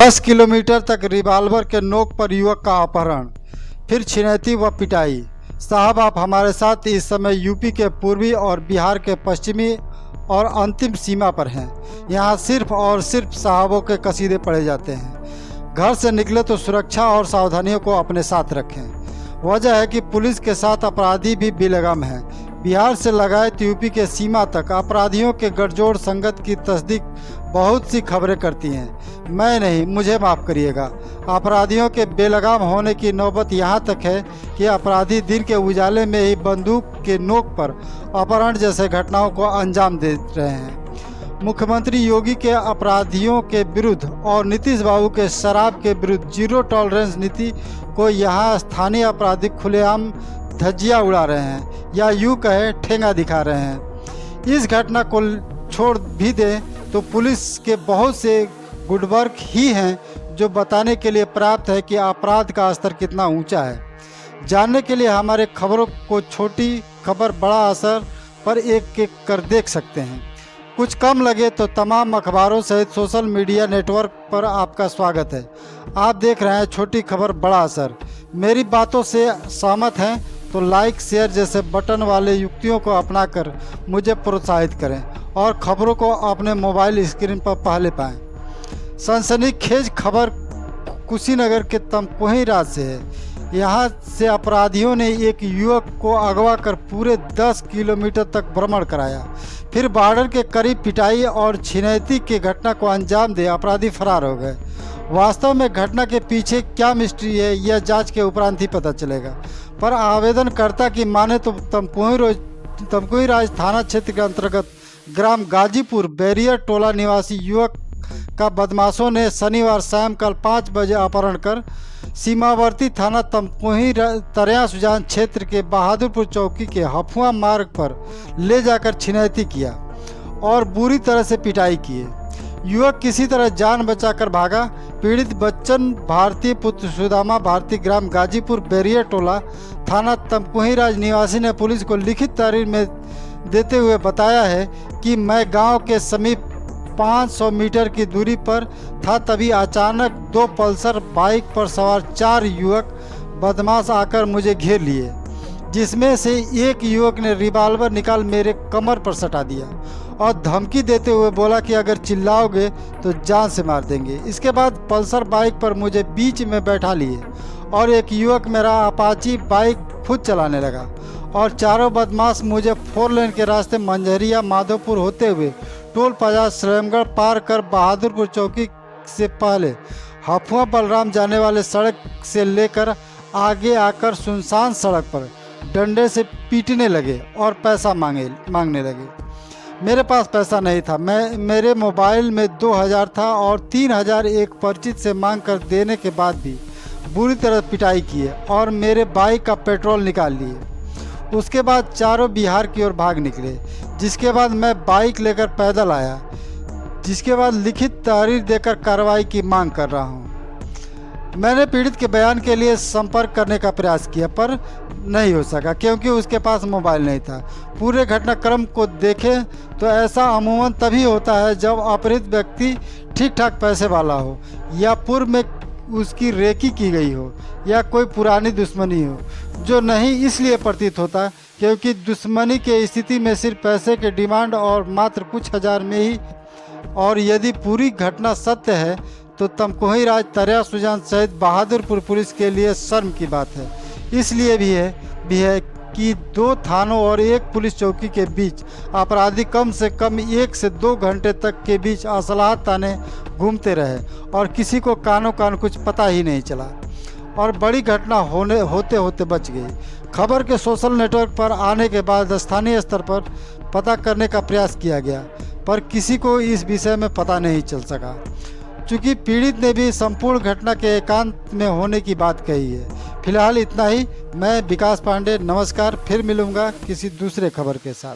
10 kilometre तक revolver के नोक पर युवक का अपहरण, फिर छिनैती व पिटाई। साहब, आप हमारे साथ इस समय यूपी के पूर्वी और बिहार के पश्चिमी और अंतिम सीमा पर हैं। यहाँ सिर्फ और सिर्फ साहबों के कसीदे पढ़े जाते हैं। घर से निकले तो सुरक्षा और सावधानियों को अपने साथ रखें। वजह है कि पुलिस के साथ अपराधी भी बेलगाम हैं। बिहार से लगाए यूपी के सीमा तक अपराधियों के गठजोड़ संगत की तस्दीक बहुत सी खबरें करती हैं। मैं नहीं, मुझे माफ़ करिएगा। अपराधियों के बेलगाम होने की नौबत यहाँ तक है कि अपराधी दिन के उजाले में ही बंदूक के नोक पर अपहरण जैसे घटनाओं को अंजाम दे रहे हैं। मुख्यमंत्री योगी के अपराधियों के विरुद्ध और नीतीश बाबू के शराब के विरुद्ध जीरो टॉलरेंस नीति को यहाँ स्थानीय अपराधी खुलेआम धज्जियाँ उड़ा रहे हैं, या यूँ कहें ठेंगा दिखा रहे हैं। इस घटना को छोड़ भी दें तो पुलिस के बहुत से गुड वर्क ही हैं जो बताने के लिए पर्याप्त है कि अपराध का स्तर कितना ऊंचा है। जानने के लिए हमारे खबरों को छोटी खबर बड़ा असर पर एक एक कर देख सकते हैं। कुछ कम लगे तो तमाम अखबारों सहित सोशल मीडिया नेटवर्क पर आपका स्वागत है। आप देख रहे हैं छोटी खबर बड़ा असर। मेरी बातों से सहमत हैं तो लाइक शेयर जैसे बटन वाले युक्तियों को अपनाकर मुझे प्रोत्साहित करें और खबरों को अपने मोबाइल स्क्रीन पर पहले पाएं। सनसनीखेज खबर कुशीनगर के तमकुही राज से है। यहाँ से अपराधियों ने एक युवक को अगवा कर पूरे 10 किलोमीटर तक भ्रमण कराया, फिर बॉर्डर के करीब पिटाई और छिनैती की घटना को अंजाम दे अपराधी फरार हो गए। वास्तव में घटना के पीछे क्या मिस्ट्री है, यह जांच के उपरांत ही पता चलेगा। पर आवेदनकर्ता की माने तो तमकुही राज थाना क्षेत्र के अंतर्गत ग्राम गाजीपुर बैरियर टोला निवासी युवक का बदमाशों ने शनिवार सायंकाल 5 बजे अपहरण कर सीमावर्ती थाना तमकुही तरिया सुजान क्षेत्र के बहादुरपुर चौकी के हफुआ मार्ग पर ले जाकर छिनैती किया और बुरी तरह से पिटाई किए। युवक किसी तरह जान बचाकर भागा। पीड़ित बच्चन भारतीय पुत्र सुदामा भारती ग्राम गाजीपुर बैरियर टोला थाना तमकुही राज निवासी ने पुलिस को लिखित तहरीर में देते हुए बताया है कि मैं गांव के समीप 500 मीटर की दूरी पर था, तभी अचानक 2 पल्सर बाइक पर सवार 4 युवक बदमाश आकर मुझे घेर लिए, जिसमें से एक युवक ने रिवाल्वर निकाल मेरे कमर पर सटा दिया और धमकी देते हुए बोला कि अगर चिल्लाओगे तो जान से मार देंगे। इसके बाद पल्सर बाइक पर मुझे बीच में बैठा लिए और एक युवक मेरा अपाची बाइक खुद चलाने लगा और चारों बदमाश मुझे 4 लेन के रास्ते मंझरिया माधोपुर होते हुए टोल प्लाजा श्रमगढ़ पार कर बहादुरपुर चौकी से पहले हफुआ बलराम जाने वाले सड़क से लेकर आगे आकर सुनसान सड़क पर डंडे से पीटने लगे और पैसा मांगने लगे। मेरे पास पैसा नहीं था। मेरे मोबाइल में 2000 था और 3000 एक परिचित से मांग कर देने के बाद भी बुरी तरह पिटाई किए और मेरे बाइक का पेट्रोल निकाल लिए। उसके बाद चारों बिहार की ओर भाग निकले, जिसके बाद मैं बाइक लेकर पैदल आया, जिसके बाद लिखित तहरीर देकर कार्रवाई की मांग कर रहा हूं। मैंने पीड़ित के बयान के लिए संपर्क करने का प्रयास किया पर नहीं हो सका क्योंकि उसके पास मोबाइल नहीं था। पूरे घटनाक्रम को देखें तो ऐसा अमूमन तभी होता है जब अपहृत व्यक्ति ठीक ठाक पैसे वाला हो, या पूर्व में उसकी रेकी की गई हो, या कोई पुरानी दुश्मनी हो, जो नहीं इसलिए प्रतीत होता क्योंकि दुश्मनी के स्थिति में सिर्फ पैसे के डिमांड और मात्र कुछ हजार में ही। और यदि पूरी घटना सत्य है तो तमकुही राज तरिया सुजान सहित बहादुरपुर पुलिस के लिए शर्म की बात है। इसलिए भी है कि 2 थानों और 1 पुलिस चौकी के बीच अपराधी कम से कम 1 से 2 घंटे तक के बीच असलाह ताने घूमते रहे और किसी को कानो कान कुछ पता ही नहीं चला और बड़ी घटना होते होते बच गई। खबर के सोशल नेटवर्क पर आने के बाद स्थानीय स्तर पर पता करने का प्रयास किया गया पर किसी को इस विषय में पता नहीं चल सका। चूँकि पीड़ित ने भी संपूर्ण घटना के एकांत में होने की बात कही है। फिलहाल इतना ही। मैं विकास पांडे, नमस्कार। फिर मिलूंगा किसी दूसरे खबर के साथ।